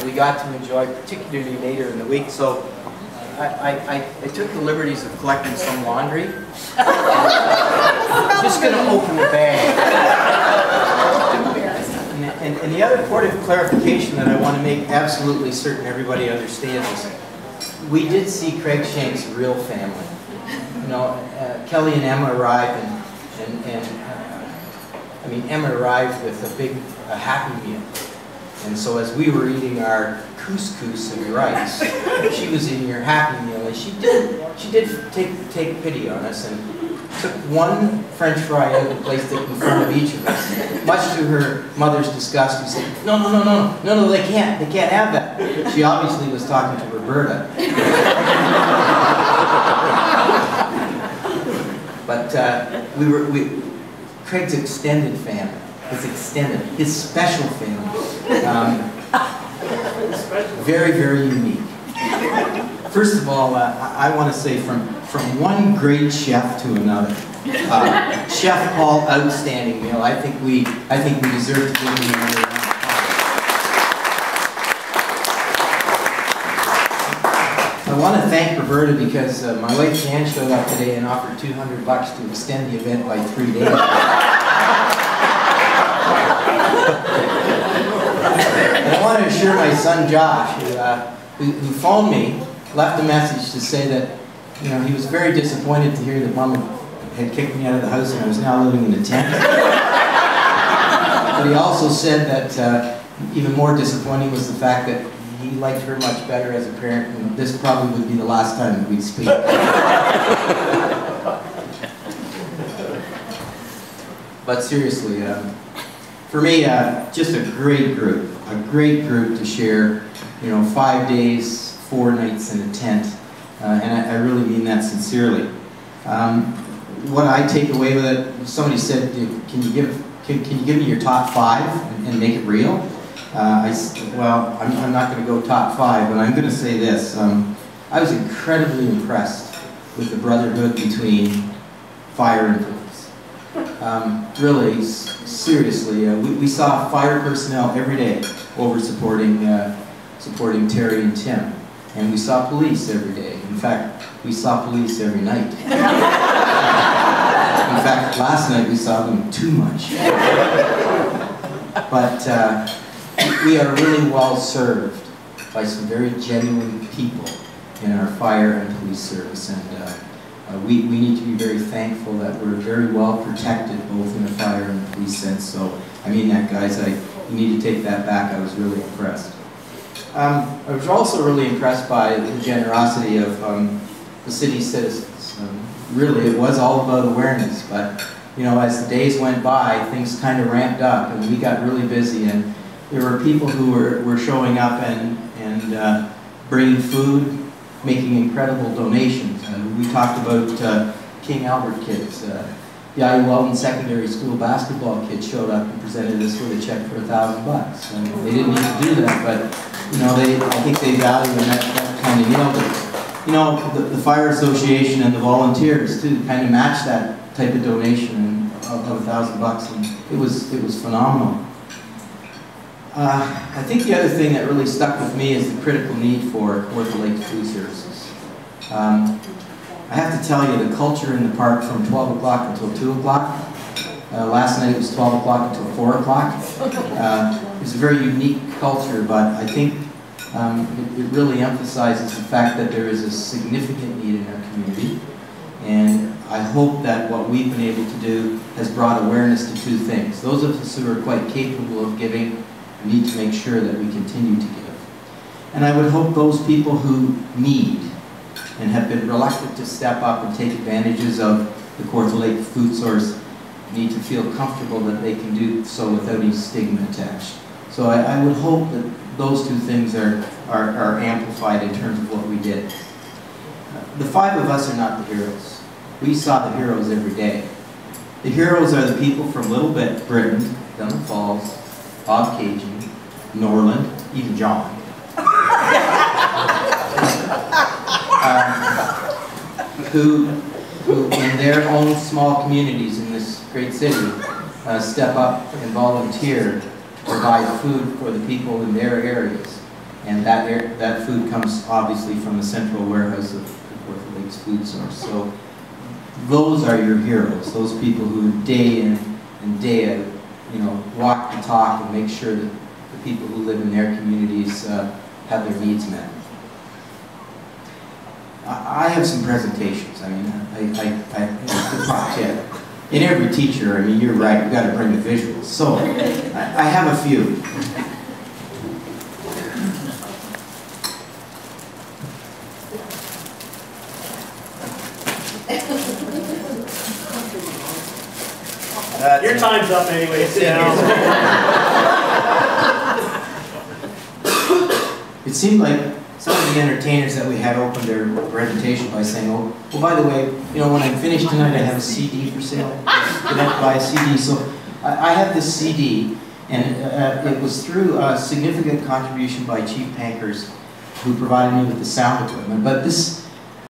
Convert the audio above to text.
we got to enjoy, particularly later in the week. So I took the liberties of collecting some laundry. I'm just going to open the bag. And the other point of clarification that I want to make absolutely certain everybody understands is we did see Craigshank's real family. You know, Kelly and Emma arrived, I mean, Emma arrived with a Happy Meal. And so as we were eating our couscous and rice, she was eating her Happy Meal, and she did take pity on us and took one French fry out and placed it in front of each of us. Much to her mother's disgust, we said, no, they can't have that. She obviously was talking to Roberta. But Craig's extended family, his special family, very, very unique. First of all, I want to say from one great chef to another, Chef Paul, outstanding meal. I think we deserve to give him another round. I want to thank Roberta because my wife Jan showed up today and offered $200 to extend the event by 3 days. And I want to assure my son Josh, who phoned me, left a message to say that, you know, he was very disappointed to hear that Mom had kicked me out of the house and I was now living in a tent. But he also said that even more disappointing was the fact that he liked her much better as a parent, and this probably would be the last time that we'd speak. But seriously, for me, just a great group to share, you know, 5 days, 4 nights in a tent, and I really mean that sincerely. What I take away with it, somebody said, can you give me your top 5 and make it real? Well, I'm not going to go top 5, but I'm going to say this. I was incredibly impressed with the brotherhood between fire and police. Really, seriously, we saw fire personnel every day over supporting Terry and Tim. And we saw police every day. In fact, we saw police every night. In fact, last night we saw them too much. But we are really well served by some very genuine people in our fire and police service, and we need to be very thankful that we're very well protected both in a fire and police sense. So I mean that, guys. You need to take that back. I was really impressed. I was also really impressed by the generosity of the city's citizens. Really, it was all about awareness, but you know, as the days went by, things kind of ramped up, and we got really busy, and there were people who were showing up and bringing food, making incredible donations. We talked about King Albert kids. The I.U. Weldon Secondary School basketball kids showed up and presented us with a check for $1,000. And they didn't need to do that, but you know, I think they value that kind of deal. But you know, the Fire Association and the volunteers too kind of matched that type of donation of $1,000, and it was phenomenal. I think the other thing that really stuck with me is the critical need for Kawartha Lake Food Services. I have to tell you, the culture in the park from 12 o'clock until 2 o'clock, last night it was 12 o'clock until 4 o'clock. It's a very unique culture, but I think it really emphasizes the fact that there is a significant need in our community. And I hope that what we've been able to do has brought awareness to 2 things. Those of us who are quite capable of giving need to make sure that we continue to give. And I would hope those people who need and have been reluctant to step up and take advantages of the Kawartha Lake food source need to feel comfortable that they can do so without any stigma attached. So I would hope that those 2 things are amplified in terms of what we did. The 5 of us are not the heroes. We saw the heroes every day. The heroes are the people from Little Britain, Dunham Falls, Cajun, Norland, even John. Who in their own small communities in this great city step up and volunteer to provide food for the people in their areas. And that food comes obviously from the central warehouse of Kawartha Lakes Food Source. So those are your heroes, those people who day in and day out, you know, walk the talk and make sure that the people who live in their communities have their needs met. I have some presentations. I mean, the top tip. In every teacher, I mean, you're right, you've got to bring the visuals. So, I have a few. Your time's up anyway, sit down. It seemed like some of the entertainers that we had opened their presentation by saying, oh, well, by the way, you know, when I'm finished tonight, I have a CD for sale. You can buy a CD. So I have this CD, and it was through a significant contribution by Chief Pankers, who provided me with the sound equipment. But this